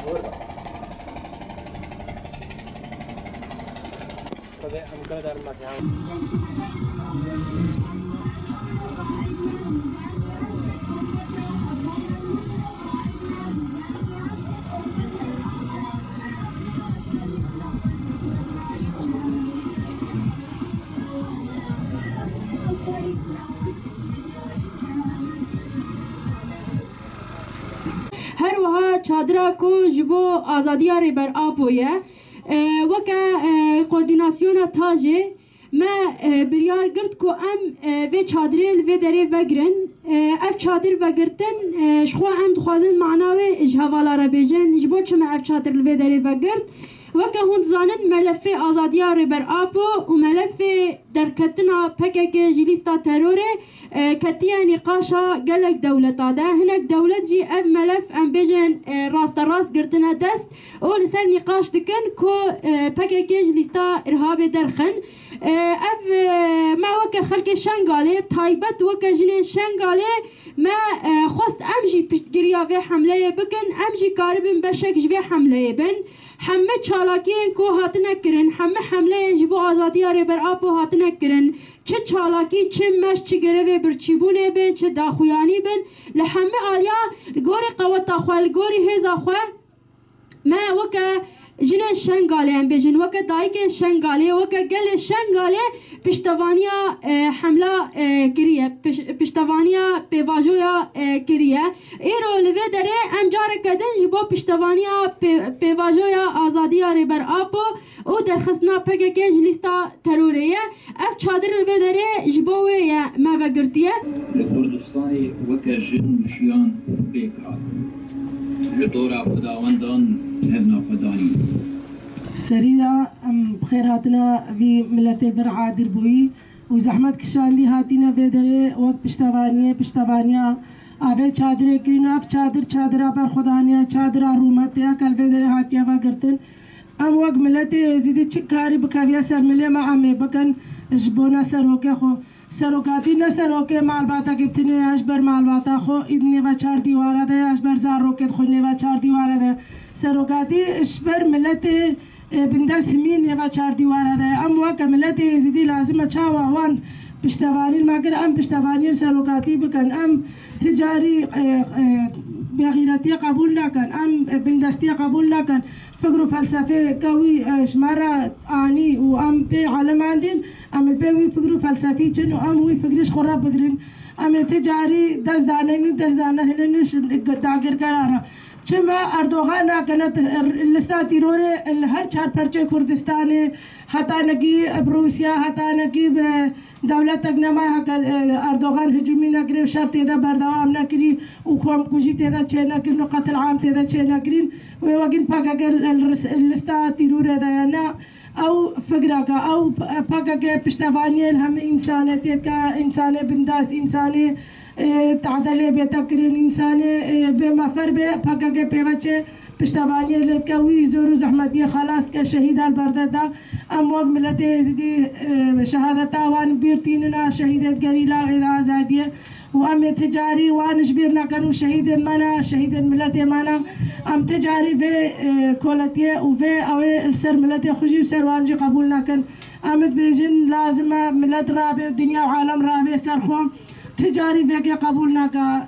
هر وها چادرا کو جبو آزادی ریبر آبویه وکا کوردیناسیون تاجه ما بریار گرد کو ام و چادرل و دره وگرن اف چادر وگرتن شخوا ام دخوازن معناوه اجهوالا را بیجن جبو چما اف چادر و دره وگرد وکا هون زانن ملف آزادی ریبر آبو و ملف درکتنا پکک جلیستا تروره کتیه نقاشا گلک دولتا ده هنک دولت جی اف ملف ام بیجن راست راست گرتنا دست او لسر نقاش دکن کو پکک جلیستا ارهاب درخن اف ما وکا خلق شنگاله تایبت وکا جلی شنگاله ما خواست امجی پشتگیریا و حمله بکن امجی کاربن بشک جوی حمله بن همه چالاکین کو هاتنه کرن همه حمله جبو آزادی ریبر آبو هاتنه کرن چه چالاکی چه مش چه گروه برچیبونه بن چه داخویانی بن لحمه آلیا گوری قوتا خواه گوری هزا خواه ما وکا جنه شنگاله هم بجن وکا دایک شنگاله وکا گل شنگاله پشتوانیا حمله کریه پشتوانیا پیواجویا کریه ایرو لوی داره انجار کدن جبو پشتوانیا پیواجویا آزادی ریبر آبو او درخستنا پکه که جلیستا تروریه اف چادر لوی داره جبوه ما وگرتیه لکردستانی وکا جن مشیان بیکار لدورا خداوندان هبنا خدانی سريدا بخيراتنا في ملة البرعة دربوي وزحمت كشاندي هاتينا بدري وقت پشتوانيا آبه چادر کرينا اب چادر آبر خدانيا چادر رومتيا کل بدري هاتيا وگرتن ام وقت ملة زيدي چكاري بكاويا سر ملي معامي بكن جبونا سروكي خو سروكاتي نه سروكي معلباتا كبتني اشبر معلباتا خو ادني و چار دیواره ده اشبر زاروكت خوني و چار دیواره ده سروكاتي اشبر ملة بندست همین و چار دیواره ده ام وقت ملت زیدی لازمه چاوا وان پشتوانی مگر ام پشتوانی سروکاتی بکن ام تجاری بغیرتی قبول نکن ام بندستی قبول نکن فکر و فلسفه کوی شماره آنی و ام به علم اندین ام به فکر و فلسفی چن و ام وی فکرش خراب بگیرن ام تجاری دست دانه هلنش داگر قراره چما اردوغان كانت الاستاتي روري هر چار پرچه كردستان حتى نجي بروسيا حتى نجي دولة نما اردوغان هجومي نكري شرط ده بردوام نكري وكم كوجي تدا چه نكري قتل عام تدا چه نكري ويوجين باكا الاستاتي روري ده انا او فكرك او باكا پشتواني هم انسانيت کا انسان بنداس انساني تعدل بتكرين إنساني بمفر بحقق بوجه پشتوانی لکوی زور زحمتی خلاص كشهيد البردة ام وق ملته زدي شهادة وان بيرتيننا شهيدة قريلا إذا زادية وام تجاري وان جبرنا كانوا شهيد منا شهيد ملته منا ام تجاري في كولتيه وفي او السر ملته خجي وسر وانجي قبولنا كان امد بيجن لازم ملت رابع الدنيا وعالم رابع سرخوم تجاری بگه قبول نکا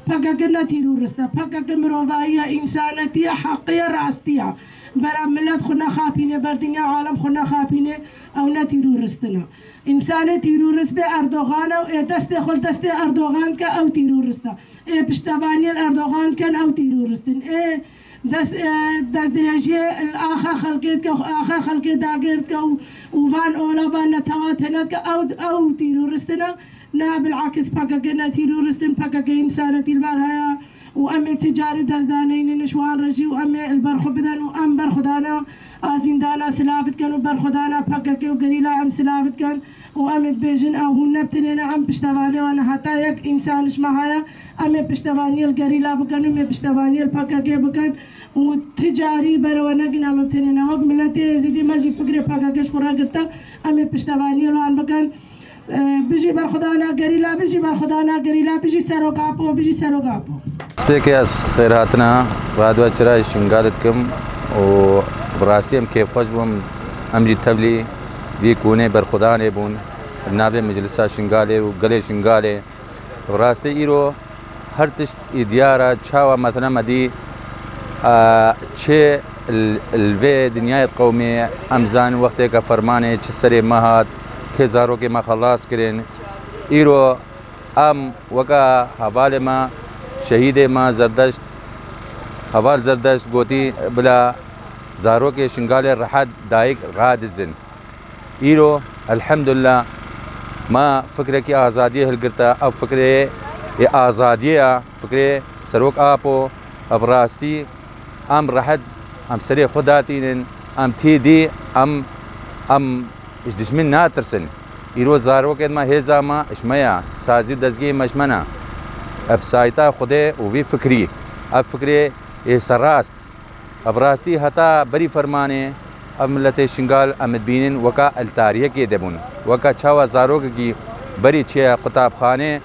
پاکه که نتیرو رسته پاکه که مروایی انسانیتی حقی راستیه برای ملت خودنا خاپینه بر دنیا عالم خودنا خاپینه او نتیرو رستنا انسان تیرو رست به اردوغان او دست خل دست اردوغان که او تیرو رسته پشتوانی اردوغان کن او تیرو رستن دست درجه الآخر خلقت که آخر خلقت داگرد که وان اولا وان نتوات هنات که او تیرو رستنا نا بالعكس بقى تيرورستن بقى إنسانة البرهايا وأمي تجاري دزدانين نشوان رجي وأمي البرخو بدن وأم برخدانا زندانا سلافت كان وبرخدانا بقى وقريلا أم سلافت كان وأمي بيجن أو هن نبتنينا أم بشتواني وأنا حتى يك إنسانش معايا أمي بشتواني القريلا بكن أمي بشتواني البقى بكن وتجاري بروانا جنا مبتنينا وق ملتي زيدي ماجي فكرة بقى شكرا قلتا أمي بشتواني وأنا بكن بيجي برخدانا قريلا بيجي برخدانا قريلا بيجي سروقابو سبيك يا خيراتنا غادوا ترى شنقالتكم وبراسيم كيف خشبهم أمجي تبلي بيكوني برخداني بون نابي مجلسة شنقالي وقلي شنقالي براسي إيرو هر تشت إديارة شاوة مثلا مدي چه الوی دنیای قومی امزان وقتی که فرمانه چه سری مهات که زارو که ما خلاص کرن ایرو ام وکا حوال ما شهید ما زردشت حوال زردشت گوتی بلا زارو که شنگال رحد دایق رادزن ایرو الحمدلله ما فکر کی آزادی هلگرتا اب فکر آزادی فکر سروک آپو اب راستی ام رحد ام سري خداتين ام تيدي ام اش دشمن ناترسن يرو زارو كد ما هيزا ما اشميا سازي دزگي مشمنا اب سايتا خده وفي فكري اب فكري سراس اب راستي حتا بري فرمانه اب ملت شنگال امد بينن وكا التاريه كي دبون وكا چاوا زارو کی بري چه قطاب خانه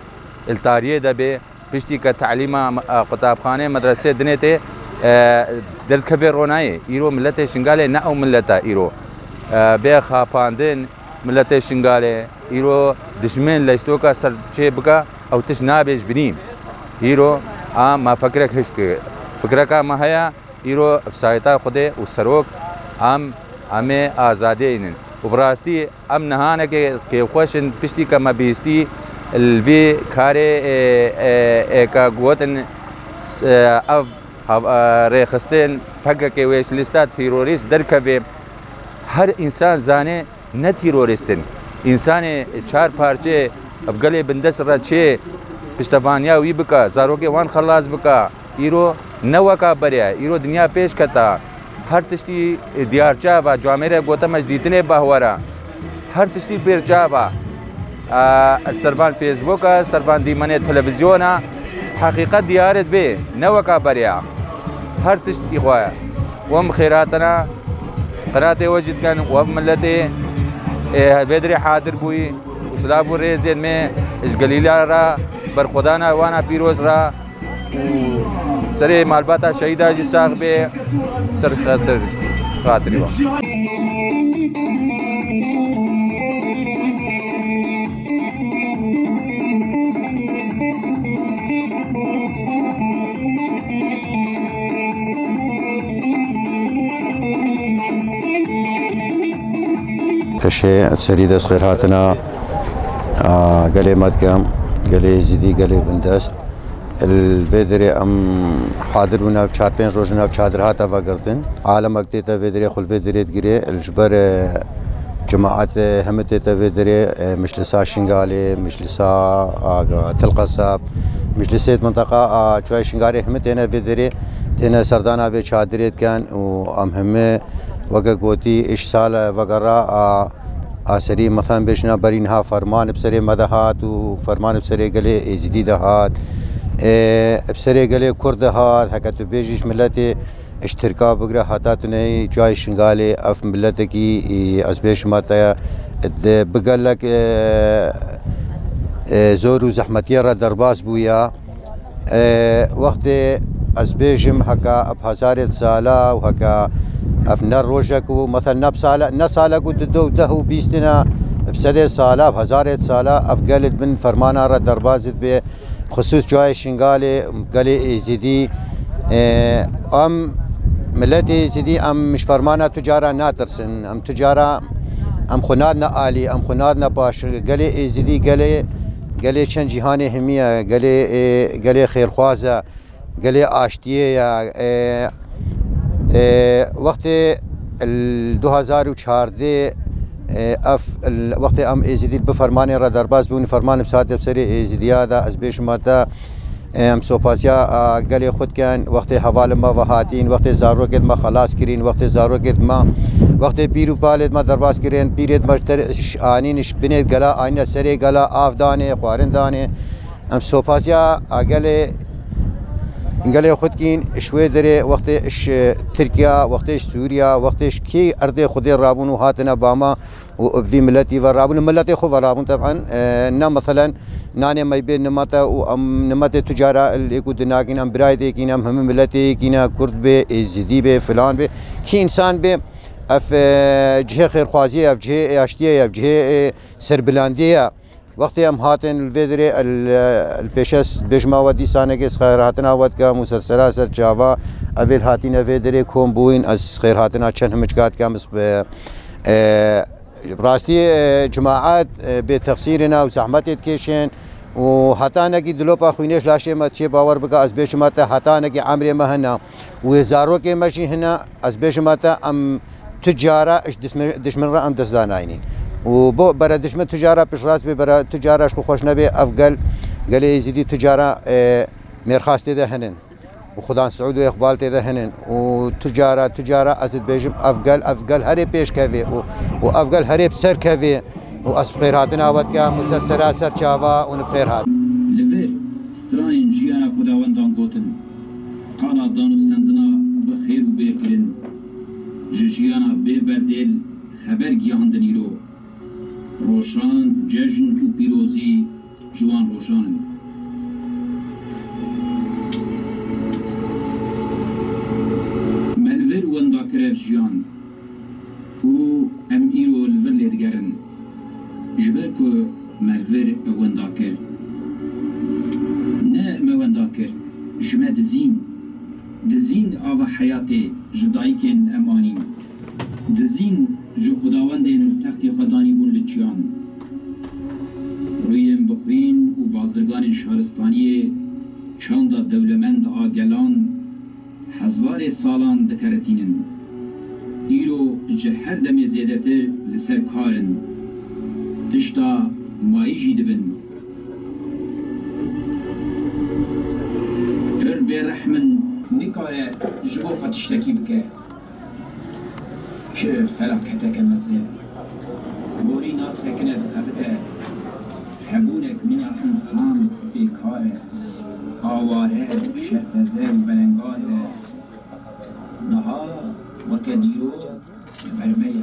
التاريه دبه پشتي کا تعليم قطاب خانه مدرسه دنيته دل كبير روناي إيرو ملته شنغالي نأو ملته إيرو بيخا باندن ملته شنغالي إيرو دشمن لشتوكا سر شيء بكا أو تش نابج بنيم إيرو ما فكرك هشك فكرك ما هيا إيرو بسايتا خده وسروك أمي آزادين وبراستي أم نهانا كي خوشن بشتي كما بيستي الفي كاري كا قوتن ريخستين حقا كي ويش لستات تيروريست دركبه هر انسان زانه نه تيروريستن انسان چار پارچه ابگله بندس را چه پشتوانیا وی بکا زاروگه وان خلاص بکا ایرو نوکا بریا ایرو دنیا پیش کتا هر تشتی دیارچا و جامعه گوتا مجدیدنه باهورا هر تشتی بیرچا با سربان فیسبوکا سربان دیمانه تلویزیونا حقیقت دیارت به نوکا بریا هر تشت إخوة وهم خيراتنا قناتي وجد كان وهم ملتي بدري حاضر بوي وسلابو ريزين مي إش قليلا را برخدانا وانا بيروز را وسري مالباتا شهيدا جساق بي سر خاطري شيء سريد صغير هاتنا قالي مدقم قالي زيدي قالي بندست الفيدري حاضر ونا في شهر بين روزنا في شهر هاتا فقرتن عالم اكتيتا فيدري خل فيدري تجري الجبر جماعات همتيتا فيدري مش لسا شنغالي مش لسا تلقصاب مش لسيت منطقة شوي شنغالي همتينا فيدري تينا سردانا في شهادريت كان وام همه وقا قوتي إش سالة وقرا سري مثلا بيشنا برينها فرمان بسري مدهات وفرمان بسري قلي زديدة هات بسري قلي كرد هات حكتو بيجيش ملتي اشتركا بقرا هاتاتني جاي شنغالي اف ملتكي ازبيش ماتا بقال لك زورو زحمتي را درباس بويا وقت ازبيجم هكا بهزارة سالة وهكا افنر روشك ومثلا نسالك ودو ده بيستنا بسدي سالة بهزارة سالة افقلت من فرمانا را دربازت بخصوص جاي شنغالي قالي زيدي ام ملتي زيدي ام مش فرمانا تجارة ناترسن ام تجارة ام خنادنا آلي ام خنادنا باش قالي زيدي قالي شن جهاني همية قالي خير خوازة قالي آشتية وقت 2014 اف وقت ام ازيدي بفرماني را درباز بون فرمان بساعت بسري ازيدي هذا از بيش ماتا ام سوپاسیا گلی خود کن وقت حوال ما وهاتین وقت زارو کد ما خلاص کرین وقت زارو کد ما وقت پیرو پالت ما درباز کرین پیرت مشتر آنینش بنید گلا آینه سری گلا آفدانه خواردانه ام سوپاسیا گلی خود کین شوی دره وقت اش ترکیه وقت اش سوریا وقت اش کی ارض خود رابون وهاتنا باما وفي ملتي ورابون ملتي خو ورابون طبعا نا مثلا نانه ما بين نمطه وام نمط تجاره اللي كود ناقين ام برايد كين ام هم ملتي كين كرد به ازدي به فلان به كي انسان به اف جهه خير خوازيه اف جهه اشتيه اف جهه سربلانديه وقتی هم هاتن الفيدري البيشس بجما ودي سانه خيراتنا ود کا مسلسلات سر جاوا اول هاتين فيدري كوم بوين از خيراتنا چن همجات كامس براستي جماعات بتقصيرنا وزحمت كيشن وحتى نگی دلوپا خوینش لاشه ما چه باور بگا از بیش ماتا حتى نگی عمر ما هنا وزارو که ماشي هنا از بیش ماتا ام تجاره دشمن را ام دزداناینی وبو برا دشمن تجاره پیش راست به برا تجاره شو خوش نبی افغل قال زيدي تجاره مرخص ده هنن وخدان سعود واقبال ده هنن وتجاره ازد بيجم افغل هري پیش كوي وافغل هري بسر كوي واس بخيراتنا ودكا مسلسلات سر چاوا ون بخيرات لبر ستراين جيانا خداوندان گوتن قانا دانو سندنا بخير و بيكرن جيانا ببردل خبر گیاندنیرو روشان جشن و پیروزی جوان روشانن ملور وندا کرف جیان و ام ایرو لور لیدگرن جبر کو ملور وندا کر نه موندا کر جمع دزین آوا حیاتی جدایکن امانی دزین جو خداوندین تخت خدانی بون لچیان رویم بخرین و بازرگان شهرستانی چند دولمند آگلان هزار سالان دکرتینن ایرو جهر دم زیادتر لسر کارن تشتا مایی دبن پر برحمن نکاره جبو فتشتکی بکه که فلاکتک نزیه بوری ناس سکنه بخبته حبونك من انسان بیکاره آواره شرفزه و بلنگازه نها وکدیرو برمه